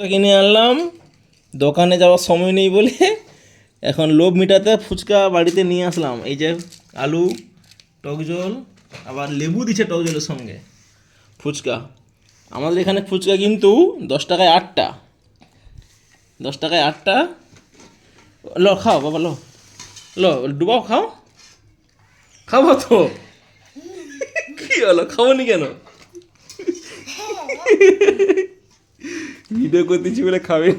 কিনে আনলাম, দোকানে যাওয়ার সময় নেই বলে এখন লোভ মেটাতে ফুচকা বাড়িতে নিয়ে আসলাম। এই যে আলু, টক জল, আবার লেবু দিচ্ছে টক জলের সঙ্গে। ফুচকা আমাদের এখানে ফুচকা কিন্তু 10 টাকায় 8টা, 10 টাকায় 8টা। লো খাও বাবা, লো লো ডুবাও, খাও খাবো তো। কি হলো, খাবো নি কেন? ভিডিও করতেছি বলে খাবে।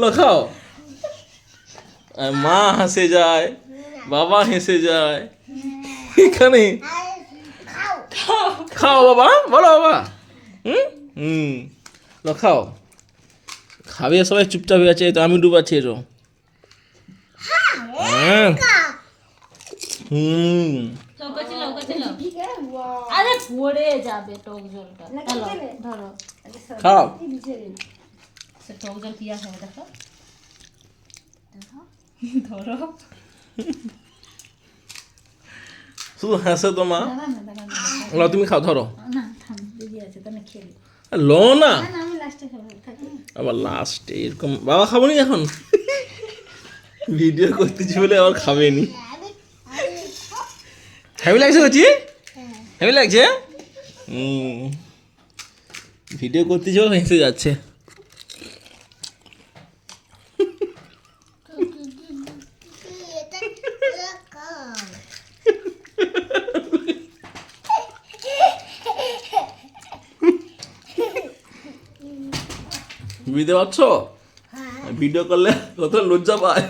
লো খাও। আর মা হেসে যায়, বাবা হেসে যায় এখানে। খাও বাবা, বলো বাবা। হুম হুম লো খাও। খাবে সবাই চুপচাপ হয়ে আছে, তো আমি ডুবাচ্ছি এরো। হ্যাঁ হুম আরে পড়ে যাবে টক জলটা। ধরো খাও। টক জল পিয়া হবে, দেখো ধরো। শুধু হাসে তো মা। দাঁড়া লো তুমি খাও, ধরো। না থাম, দিদি আছে তাহলে খেলি। লো না, না আমি লাস্টে খাবো, থাকি। আবার লাস্টে এরকম। বাবা খাবো নি এখন, ভিডিও করতেছি বলে আবার খাবে নি। হেভি লাগছে কচি, হেভি লাগছে। ভিডিও করতেছি বলে হেসে যাচ্ছে। বুঝতে পারছো, ভিডিও করলে কত লজ্জা পায়।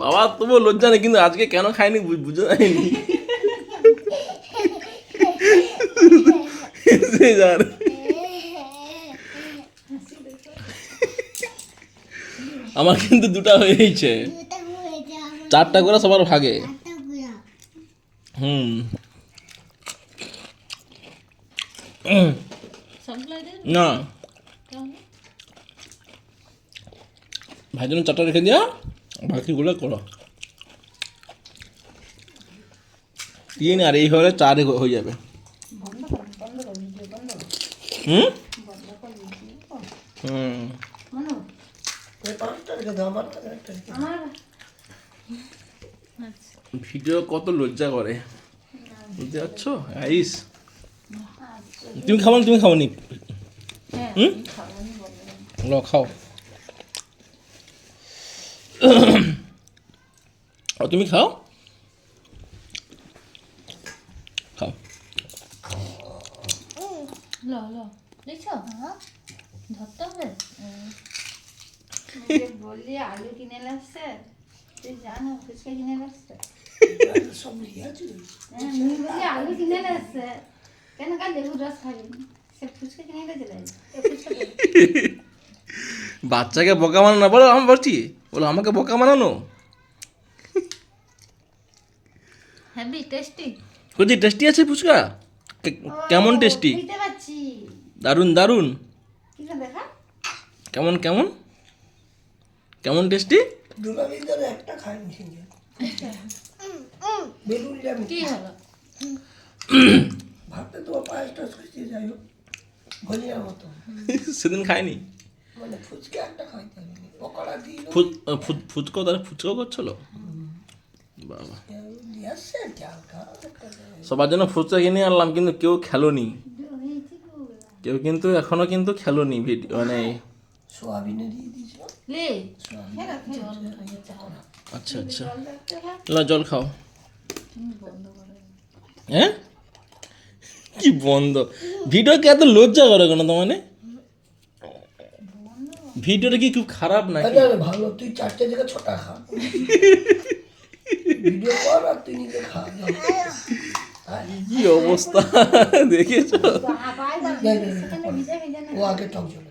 বাবা তবুও লজ্জা নেই, কিন্তু আজকে কেন খাইনি বুঝে যায়নি। হেসে যার। আমার কিন্তু 2টা হয়েছে, 4টা করে সবার ভাগে। হুম সবগুলাই দে না, কেমন? ভাই জন্য 4টা রেখে দিয়া, বাকিগুলো করো। 3 আর এই হলে 4 হয়ে যাবে। বন্ধ কর ভিডিও বন্ধ কর। হুম বন্ধ কর ভিডিও। হুম মনো আমার আচ্ছা ভিডিও কত লজ্জা করে, বুঝতে পারছো আইস। তুমি খাবো না, তুমি খাবো নি? হ্যাঁ হুম? আমি খাবো, আমি বলবো না। লো খাও। ও তুমি খাও, খাও। লো লো দেখছো ধরতে হবে। বললি আলু কিনে লাগছে, তুই জানো ফুচকা কিনে লাগছে। হ্যাঁ মুই বললি আলু কিনে লাগছে, কেন কাল লেবুর রস খাবি, সে ফুচকা কিনে গেছে। বাচ্চাকে বোকা বানানো না, বলো আমি বলছি, বলো আমাকে বোকা বানানো। Heavy tasty. কচি টেস্টি আছে ফুচকা? কেমন টেস্টি? বুঝতে পারছি, দারুন দারুন। কিন্তু দেখা কেমন কেমন কেমন টেস্টি? দুটোর ভিতরে একটা খাইনি সিঙ্গেল বেলুন জানি কি হলো। ভাবতে তোমার পায়েস টাস খেতে যাই হোক ভলিয়ার মতো সেদিন খাইনি। মানে ফুচকা একটা খাইতে হবে পকোড়া দিল ফুচকাও তাহলে ফুচকাও করছিল বাবা। দিয়ে আসছে হালকা সবার জন্য ফুচকা কিনে আনলাম, কিন্তু কেউ খেলোনি, কেউ কিন্তু এখনো কিন্তু খেলোনি ভিডিও, মানে সোয়াবিনে দিয়ে দিয়েছিল লে আচ্ছা আচ্ছা। লা জল খাও। হ্যাঁ কি বন্ধ? ভিডিওকে এত লজ্জা করে কেন তো, মানে ভিডিওটা কি খুব খারাপ নাকি? আরে ভালো তুই 4টে থেকে 6টা খা ভিডিও কর আর তুই নিজে খা কি অবস্থা দেখেছো? ও আগে টক জল